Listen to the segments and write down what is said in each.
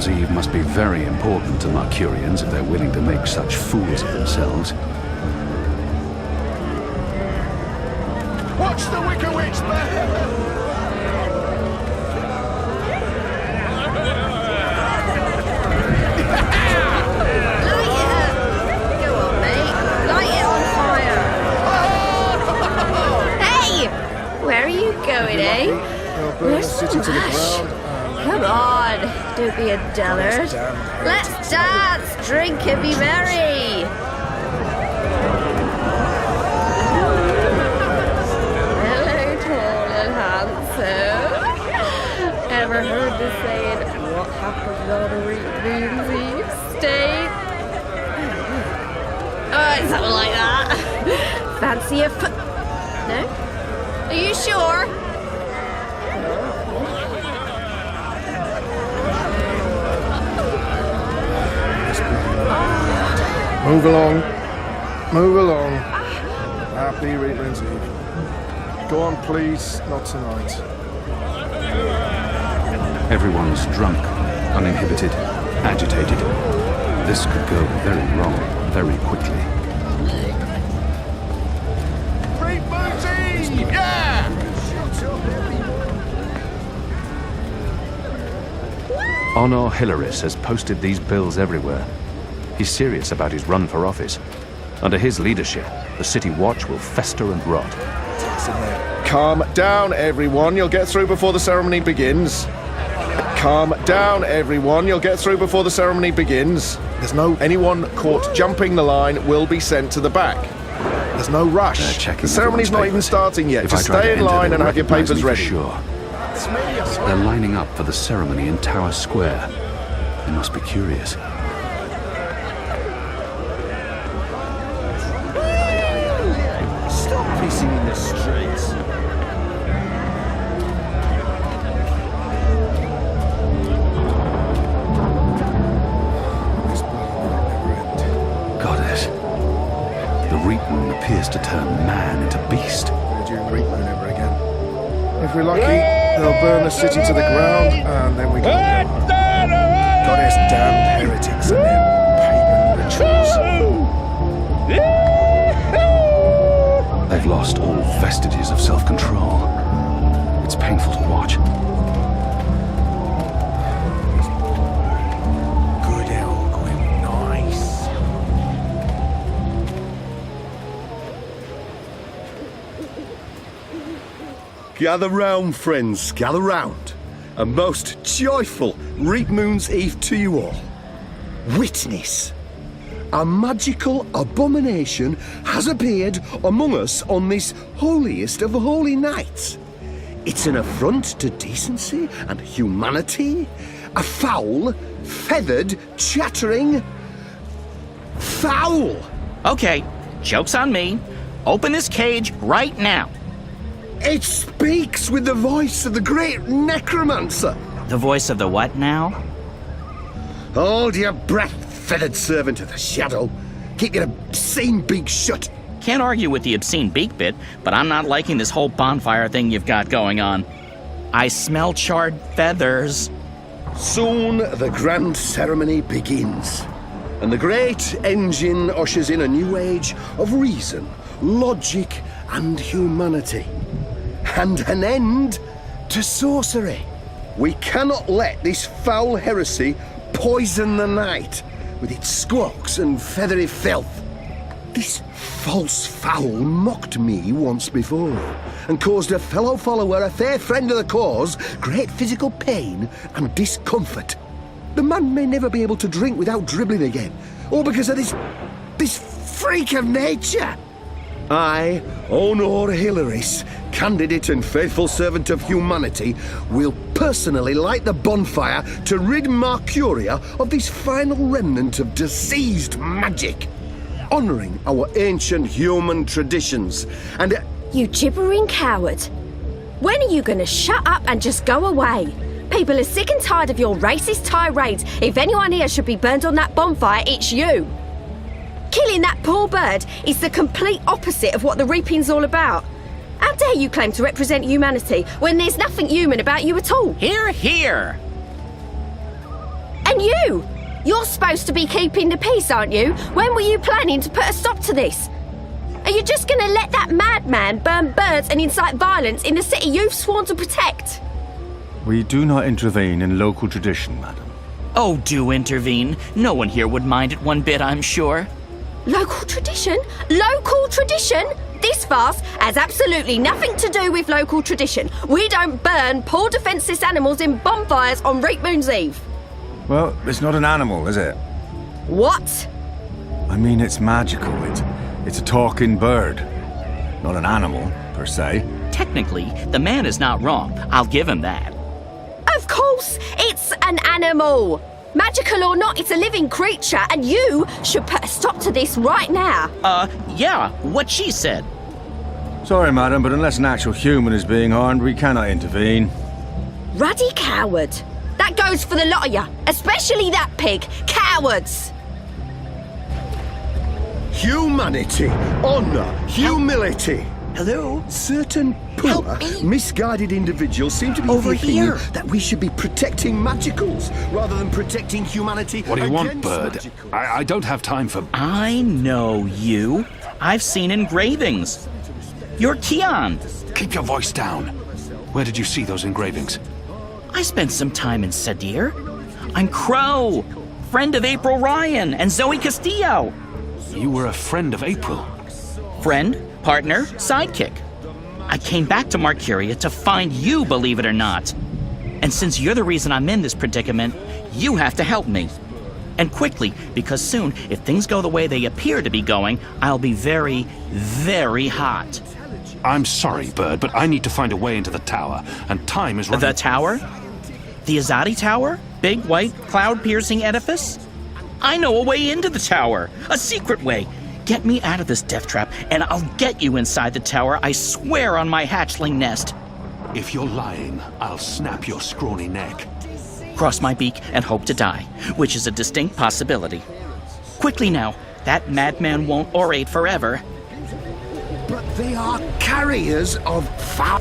Moon's Eve must be very important to Mercurians if they're willing to make such fools of themselves. Watch the Wicker Witch, man! Where are you going, eh? We're so rash. Come on, don't be a dullard. Let's dance, drink and be merry. Hello, tall and handsome. Ever heard the saying, what happens on a Moon's Eve stay? Oh, it's something like that. Fancy a foot... No? Are you sure? Move along. Move along. Happy Reapers Eve. Go on, please. Not tonight. Everyone's drunk, uninhibited, agitated. This could go very wrong, very quickly. Yeah! Honor Hilaris has posted these bills everywhere. He's serious about his run for office. Under his leadership, the City Watch will fester and rot. Calm down, everyone. You'll get through before the ceremony begins. Calm down, everyone. You'll get through before the ceremony begins. There's no... Anyone caught jumping the line will be sent to the back. There's no rush. The ceremony's not even starting yet. Just stay in line and have your papers ready. Sure. They're lining up for the ceremony in Tower Square. They must be curious. Stop pissing in the streets. Goddess. The Reap Moon appears to turn man into beast. Reap Moon ever again. If we're lucky, they'll burn the city to the ground, and then we can go. Goddess damned heretics and their pagan rituals. They've lost all vestiges of self-control. It's painful to watch. Good hell, going nice. Gather round, friends, gather round. A most joyful Reap Moon's Eve to you all. Witness. A magical abomination has appeared among us on this holiest of holy nights. It's an affront to decency and humanity. A foul, feathered, chattering... fowl! Okay, joke's on me. Open this cage right now. It speaks with the voice of the great necromancer. The voice of the what now? Hold your breath, feathered servant of the shadow. Keep your obscene beak shut. Can't argue with the obscene beak bit, but I'm not liking this whole bonfire thing you've got going on. I smell charred feathers. Soon the grand ceremony begins, and the great engine ushers in a new age of reason, logic, and humanity. And an end to sorcery. We cannot let this foul heresy poison the night with its squawks and feathery filth. This false fowl mocked me once before and caused a fellow follower, a fair friend of the cause, great physical pain and discomfort. The man may never be able to drink without dribbling again, all because of this freak of nature. I, Honor Hilaris, candidate and faithful servant of humanity, will personally light the bonfire to rid Mercuria of this final remnant of diseased magic, honouring our ancient human traditions, and... You gibbering coward. When are you going to shut up and just go away? People are sick and tired of your racist tirades. If anyone here should be burned on that bonfire, it's you. Killing that poor bird is the complete opposite of what the reaping's all about. How dare you claim to represent humanity when there's nothing human about you at all? Hear, hear. And you! You're supposed to be keeping the peace, aren't you? When were you planning to put a stop to this? Are you just going to let that madman burn birds and incite violence in the city you've sworn to protect? We do not intervene in local tradition, madam. Oh, do intervene. No one here would mind it one bit, I'm sure. Local tradition? Local tradition? This farce has absolutely nothing to do with local tradition. We don't burn poor defenceless animals in bonfires on Reap Moon's Eve. Well, it's not an animal, is it? What? I mean, it's magical. It's a talking bird. Not an animal, per se. Technically, the man is not wrong. I'll give him that. Of course, it's an animal. Magical or not, it's a living creature, and you should put a stop to this right now. Yeah, what she said. Sorry, madam, but unless an actual human is being harmed, we cannot intervene. Ruddy coward. That goes for the lot of you, especially that pig. Cowards! Humanity, honor, humility. Hello? Certain poor, Help me. misguided individuals seem to be Over thinking here. that we should be protecting magicals rather than protecting humanity. What do you want, against bird? magicals. I don't have time for... I know you. I've seen engravings. You're Keon. Keep your voice down. Where did you see those engravings? I spent some time in Sadir. I'm Crow, friend of April Ryan and Zoe Castillo. You were a friend of April. Friend, partner, sidekick. I came back to Marcuria to find you, believe it or not. And since you're the reason I'm in this predicament, you have to help me. And quickly, because soon, if things go the way they appear to be going, I'll be very, very hot. I'm sorry, Bird, but I need to find a way into the tower, and time is running... The tower? The Azadi Tower? Big, white, cloud-piercing edifice? I know a way into the tower. A secret way. Get me out of this death trap, and I'll get you inside the tower, I swear on my hatchling nest. If you're lying, I'll snap your scrawny neck. Cross my beak and hope to die, which is a distinct possibility. Quickly now, that madman won't orate forever. But they are carriers of foul.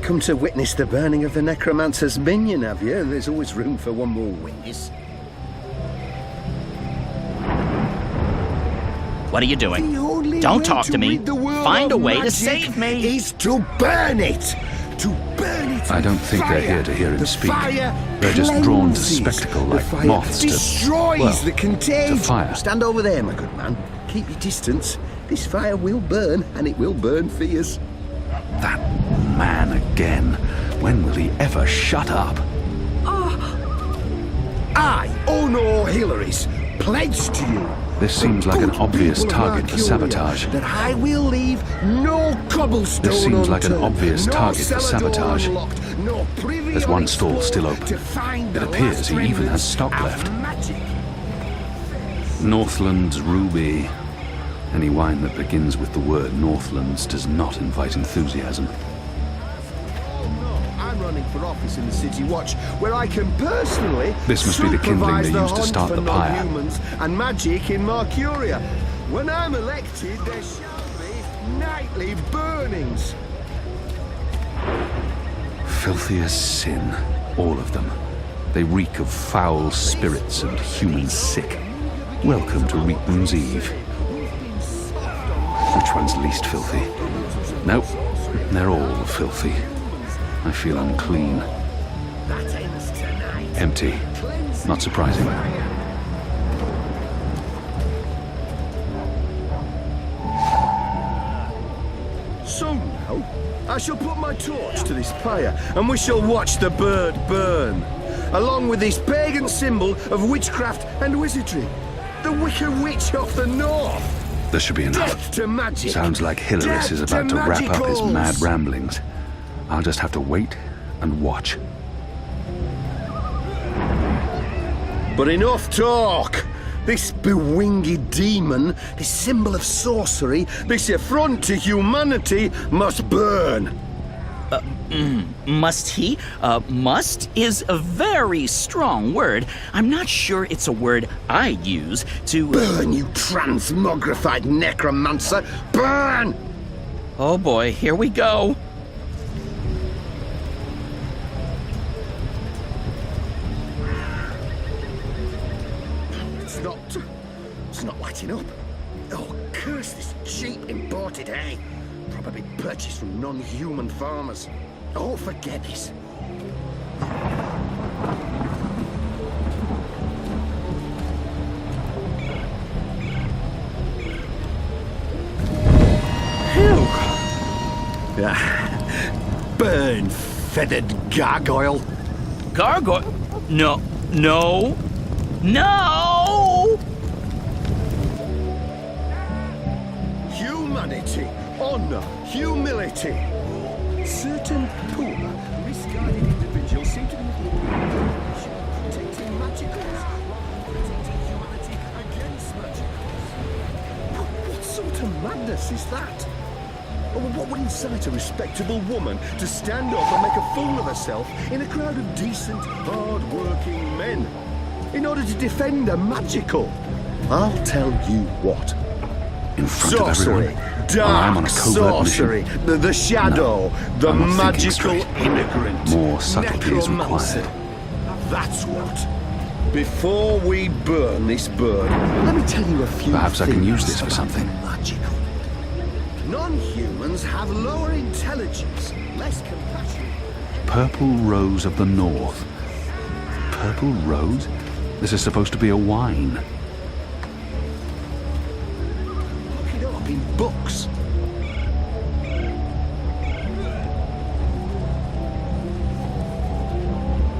Come to witness the burning of the necromancer's minion, have you? There's always room for one more witness. What are you doing? The only Don't way talk to me. rid the world Find a of way to magic save me. Is to burn it. To burn it. I don't with think they're fire. here to hear him The speak. fire They're just drawn to cleanses. spectacle The like fire moths to... destroys well, the contagion. to fire. Stand over there, my good man. Keep your distance. This fire will burn, and it will burn fierce. That man again. When will he ever shut up? I, Ono Hilary's, pledge to you. This seems like an good obvious people of target for Mercuria, sabotage. That I will leave no cobblestone This seems like an unturned, obvious no target for cellar door sabotage. unlocked, no privy There's on one its stall floor still open. to find It the appears last he even has remnants stock of left. magic. Northland's Ruby. Any wine that begins with the word Northlands does not invite enthusiasm. I'm running for office in the City Watch, where I can personally This must be the kindling supervise they the used to hunt start for the pyre. non-humans and magic in Mercuria. When I'm elected, there shall be nightly burnings. Filthy as sin, all of them. They reek of foul spirits and human sick. Welcome to Reap Moon's Eve. Which one's least filthy? Nope, they're all filthy. I feel unclean. That ends tonight. Empty. Not surprising. So now, I shall put my torch to this pyre, and we shall watch the bird burn, along with this pagan symbol of witchcraft and wizardry. The Wicked Witch of the North. This should be enough. Death to magic. Sounds like Hilaris Death is about to wrap up his magicals. mad ramblings. I'll just have to wait and watch. But enough talk! This bewinged demon, this symbol of sorcery, this affront to humanity must burn. Must he? Must is a very strong word. I'm not sure it's a word I'd use to... Burn, you transmogrified necromancer! Burn! Oh boy, here we go. It's not lighting up. Oh, curse this cheap imported hay. Probably purchased from non-human farmers. Oh, forget this. Burn, feathered gargoyle. Gargoyle? No. No. No! Humanity, honor, humility. Certain poor, misguided individuals seem to be protecting magicals, protecting humanity against magicals. What sort of madness is that? Or what would incite a respectable woman to stand up and make a fool of herself in a crowd of decent, hard-working men in order to defend a magical? I'll tell you what. In front Sorcery, of everyone. dark I'm on a covert sorcery, mission. the shadow, the I'm not thinking magical straight. immigrant. More subtlety is necromancer. required. That's what. Before we burn this bird, let me tell you a few Perhaps I can things use this for about something. the magical. Non-humans have lower intelligence, less compassion. Purple Rose of the North. Purple Rose? This is supposed to be a wine. Look it up in books.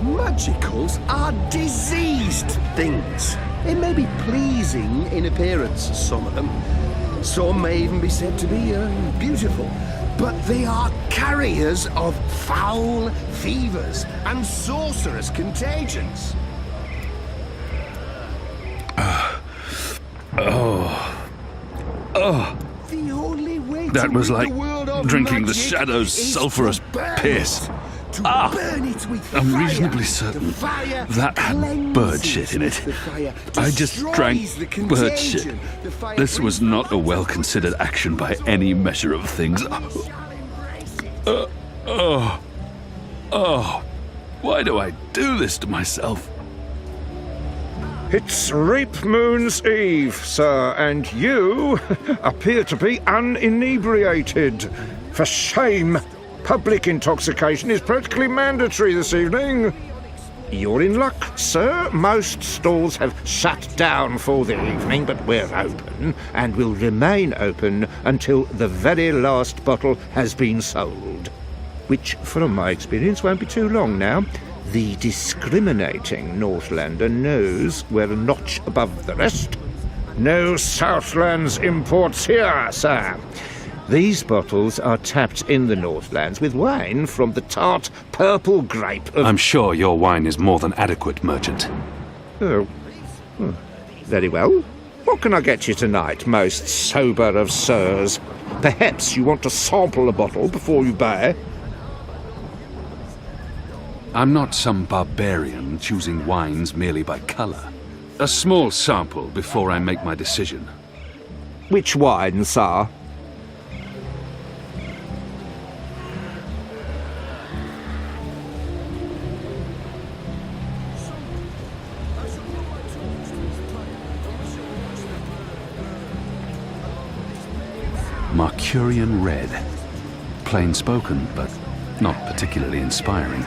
Magicals are diseased things. It may be pleasing in appearance, some of them. Some may even be said to be beautiful. But they are carriers of foul fevers and sorcerous contagions. The only way That to was rid like the world of drinking the magic shadow's is sulphurous to burn piss. it. To Ah! burn it with I'm fire. reasonably The certain fire that had bird cleanses shit in it. the fire, I just destroys drank the bird shit. contagion. The fire This was brings not a light. well-considered action by any measure of things. We shall embrace it. Oh, why do I do this to myself? It's Reap Moon's Eve, sir, and you appear to be uninebriated. For shame! Public intoxication is practically mandatory this evening. You're in luck, sir. Most stalls have shut down for the evening, but we're open and will remain open until the very last bottle has been sold. Which, from my experience, won't be too long now. The discriminating Northlander knows we're a notch above the rest. No Southlands imports here, sir. These bottles are tapped in the Northlands with wine from the tart purple grape of... I'm sure your wine is more than adequate, merchant. Oh. Very well. What can I get you tonight, most sober of sirs? Perhaps you want to sample a bottle before you buy? I'm not some barbarian choosing wines merely by colour. A small sample before I make my decision. Which wine, sir? Marcurian Red. Plain spoken, but not particularly inspiring.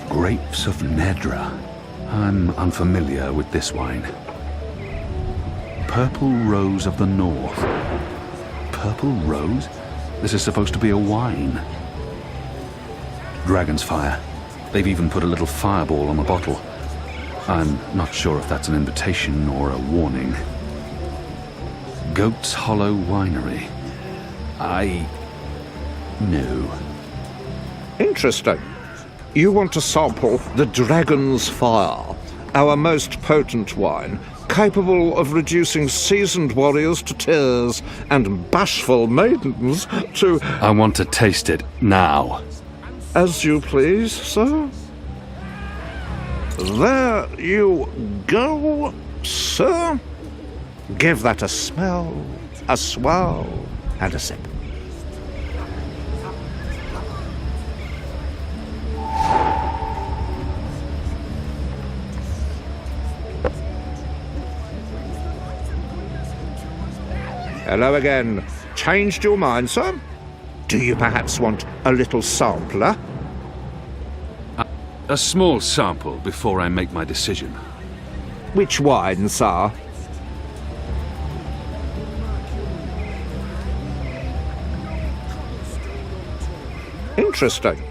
Grapes of Nedra. I'm unfamiliar with this wine. Purple Rose of the North. Purple Rose? This is supposed to be a wine. Dragon's Fire. They've even put a little fireball on the bottle. I'm not sure if that's an invitation or a warning. Goat's Hollow Winery. No. Interesting. You want to sample the Dragon's Fire, our most potent wine, capable of reducing seasoned warriors to tears and bashful maidens to... I want to taste it now. As you please, sir. There you go, sir. Give that a smell, a swirl, and a sip. Hello again. Changed your mind, sir? Do you perhaps want a little sampler? A small sample before I make my decision. Which wine, sir? Interesting.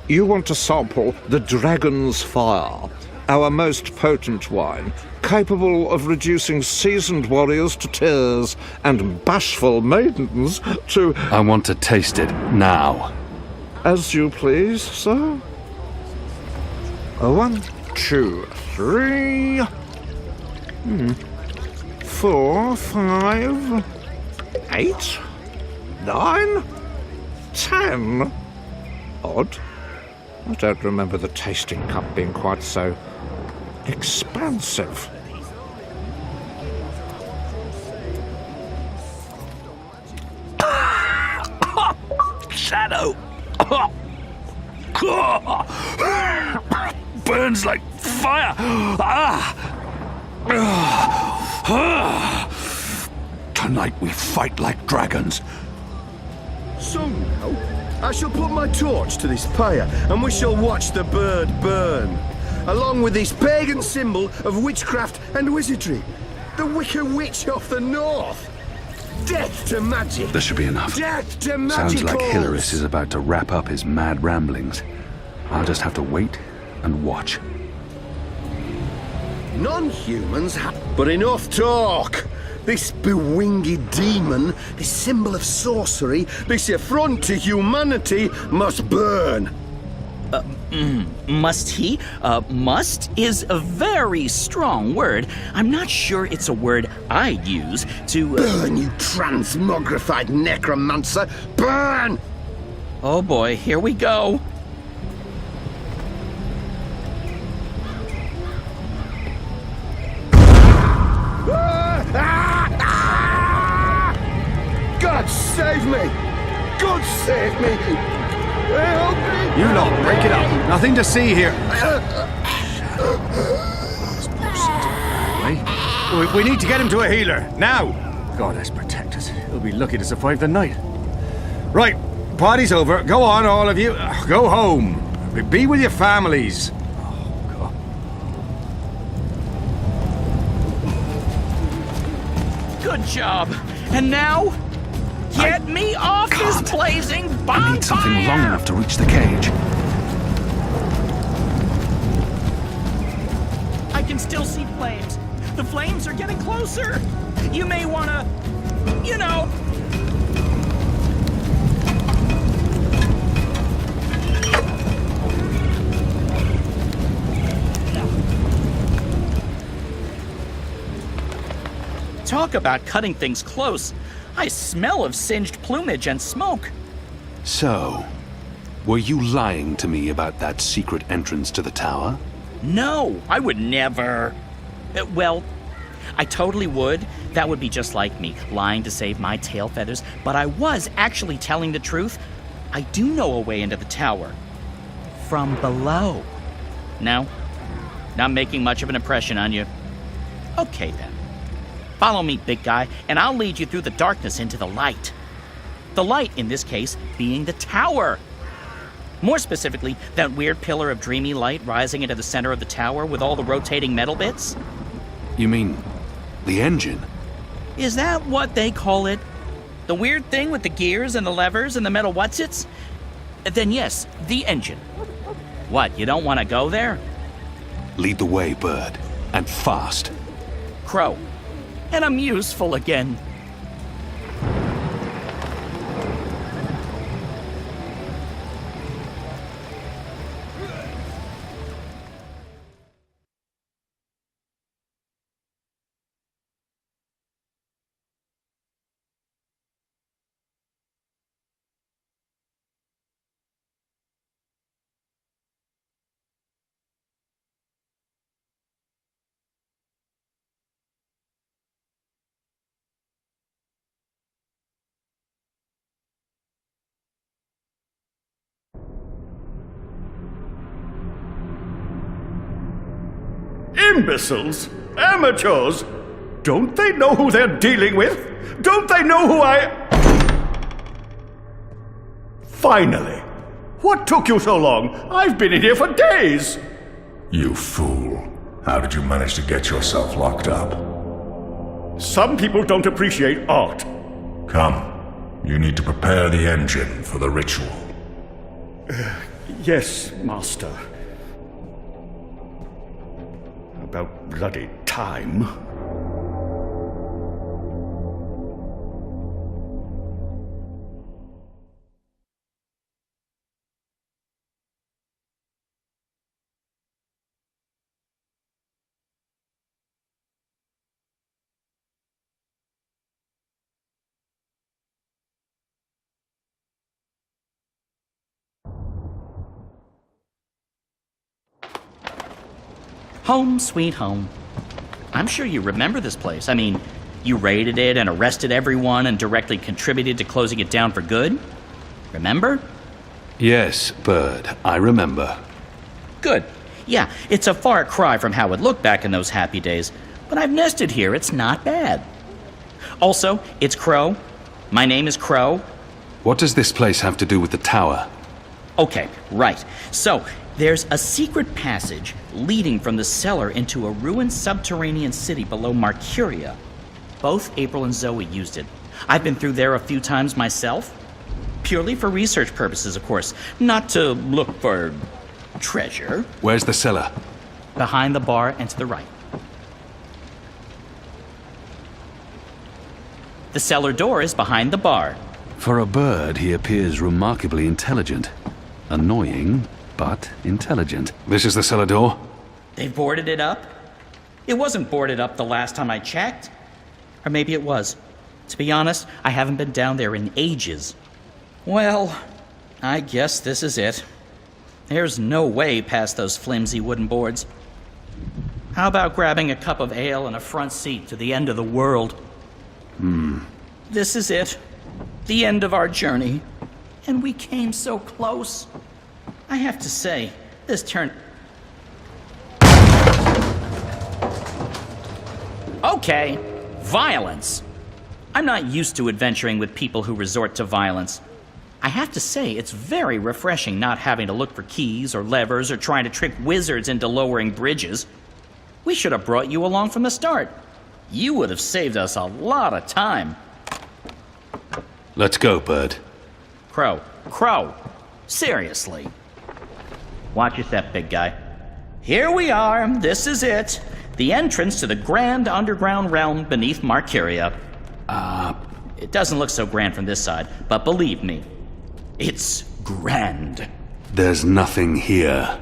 You want to sample the Dragon's Fire, our most potent wine, capable of reducing seasoned warriors to tears and bashful maidens to... I want to taste it now. As you please, sir. 1, 2, 3... 4, 5... 8... 9... 10... Odd. I don't remember the tasting cup being quite so expansive. Shadow! Burns like fire! Tonight we fight like dragons. So now, I shall put my torch to this pyre, and we shall watch the bird burn, along with this pagan symbol of witchcraft and wizardry, the Wicker Witch of the North. Death to magic! This should be enough. Death to magic! Sounds like Hilaris is about to wrap up his mad ramblings. I'll just have to wait and watch. Non-humans have... But enough talk! This bewinged demon, this symbol of sorcery, this affront to humanity must burn! Must he? Must is a very strong word. I'm not sure it's a word I'd use to... Burn, you transmogrified necromancer! Burn! Oh boy, here we go. God save me! God save me! Help me! You lot, break it up. Nothing to see here. We need to get him to a healer, now! Goddess protect us. He'll be lucky to survive the night. Right, party's over. Go on, all of you. Go home. Be with your families. Oh, God. Good job. And now, get me off this blazing bonfire! I need something long enough to reach the cage. I can still see flames. The flames are getting closer. You may want to, you know... Talk about cutting things close. I smell of singed plumage and smoke. So, were you lying to me about that secret entrance to the tower? No, I would never. Well, I totally would. That would be just like me, lying to save my tail feathers. But I was actually telling the truth. I do know a way into the tower. From below. No? Not making much of an impression on you? Okay, then. Follow me, big guy, and I'll lead you through the darkness into the light. The light, in this case, being the tower. More specifically, that weird pillar of dreamy light rising into the center of the tower with all the rotating metal bits. You mean the engine? Is that what they call it? The weird thing with the gears and the levers and the metal whatsits? Then yes, the engine. What, you don't want to go there? Lead the way, Bird, and fast. Crow. And I'm useful again. Imbeciles! Amateurs! Don't they know who they're dealing with? Don't they know who I... Finally! What took you so long? I've been in here for days! You fool. How did you manage to get yourself locked up? Some people don't appreciate art. Come. You need to prepare the engine for the ritual. Yes, Master. About bloody time. Home sweet home. I'm sure you remember this place. I mean, you raided it and arrested everyone and directly contributed to closing it down for good. Remember? Yes, Bird, I remember. Good. Yeah, it's a far cry from how it looked back in those happy days, but I've nested here. It's not bad. Also, it's Crow. My name is Crow. What does this place have to do with the tower? Okay, right. So, there's a secret passage leading from the cellar into a ruined subterranean city below Marcuria. Both April and Zoe used it. I've been through there a few times myself. Purely for research purposes, of course. Not to look for treasure. Where's the cellar? Behind the bar and to the right. The cellar door is behind the bar. For a bird, he appears remarkably intelligent. Annoying, but intelligent. This is the cellar door? They boarded it up? It wasn't boarded up the last time I checked. Or maybe it was. To be honest, I haven't been down there in ages. Well, I guess this is it. There's no way past those flimsy wooden boards. How about grabbing a cup of ale and a front seat to the end of the world? This is it. The end of our journey. And we came so close. I have to say, this turned... Okay, violence. I'm not used to adventuring with people who resort to violence. I have to say, it's very refreshing not having to look for keys or levers or trying to trick wizards into lowering bridges. We should have brought you along from the start. You would have saved us a lot of time. Let's go, Bird. Crow, seriously. Watch your step, big guy. Here we are, this is it. The entrance to the grand underground realm beneath Marcuria. It doesn't look so grand from this side, but believe me, it's grand. There's nothing here.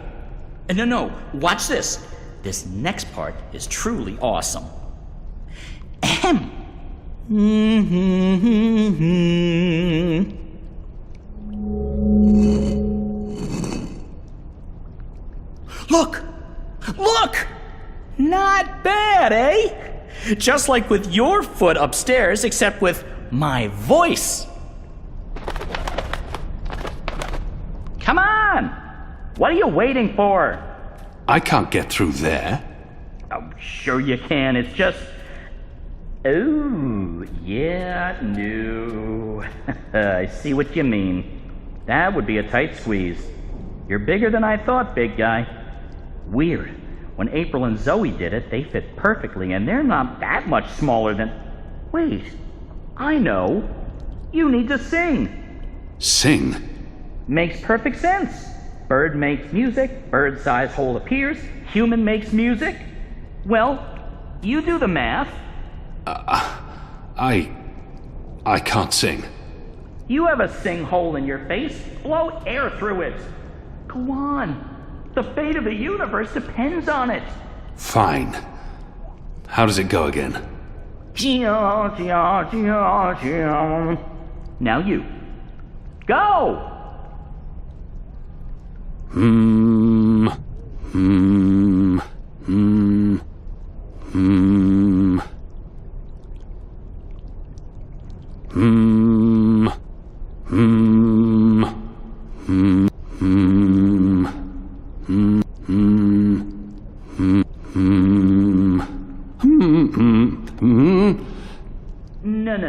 No, watch this. This next part is truly awesome. Ahem. Look! Not bad, eh? Just like with your foot upstairs, except with my voice. Come on! What are you waiting for? I can't get through there. Oh, sure you can. It's just... Oh, yeah, no. I see what you mean. That would be a tight squeeze. You're bigger than I thought, big guy. Weird. When April and Zoe did it, they fit perfectly, and they're not that much smaller than... Wait, I know. You need to sing. Sing? Makes perfect sense. Bird makes music, bird-sized hole appears, human makes music. Well, you do the math. I can't sing. You have a sing hole in your face. Blow air through it. Go on. The fate of the universe depends on it. Fine. How does it go again? Now you. Go!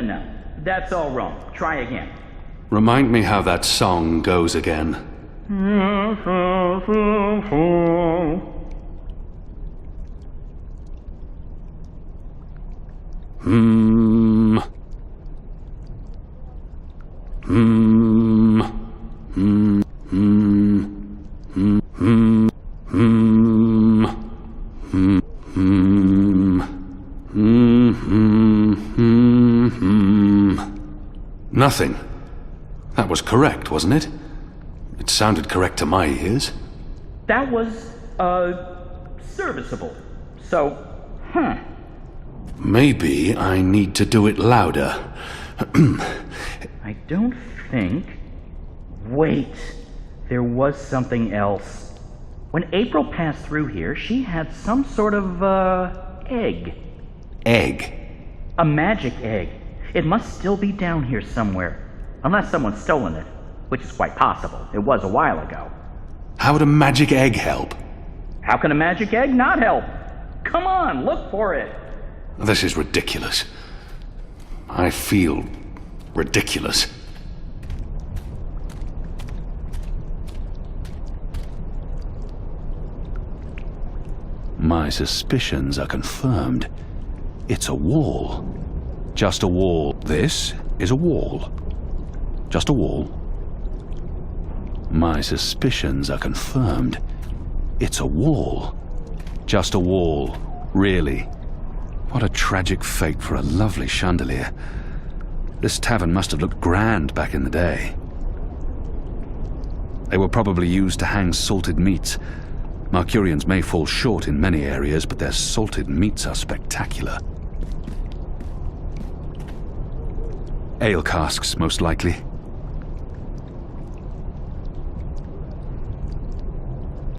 No. That's all wrong. Try again. Remind me how that song goes again. Hmm. Hmm. Hmm. Hmm. Hmm. Hmm. Hmm. Hmm. Hmm. Nothing. That was correct, wasn't it? It sounded correct to my ears. That was, serviceable. So, Maybe I need to do it louder. I don't think... Wait. There was something else. When April passed through here, she had some sort of, egg. Egg? A magic egg. It must still be down here somewhere. Unless someone's stolen it, which is quite possible. It was a while ago. How would a magic egg help? How can a magic egg not help? Come on, look for it. This is ridiculous. I feel ridiculous. My suspicions are confirmed. It's a wall. Just a wall. This is a wall. Just a wall. My suspicions are confirmed. It's a wall. Just a wall. Really. What a tragic fate for a lovely chandelier. This tavern must have looked grand back in the day. They were probably used to hang salted meats. Marcurians may fall short in many areas, but their salted meats are spectacular. Ale casks, most likely.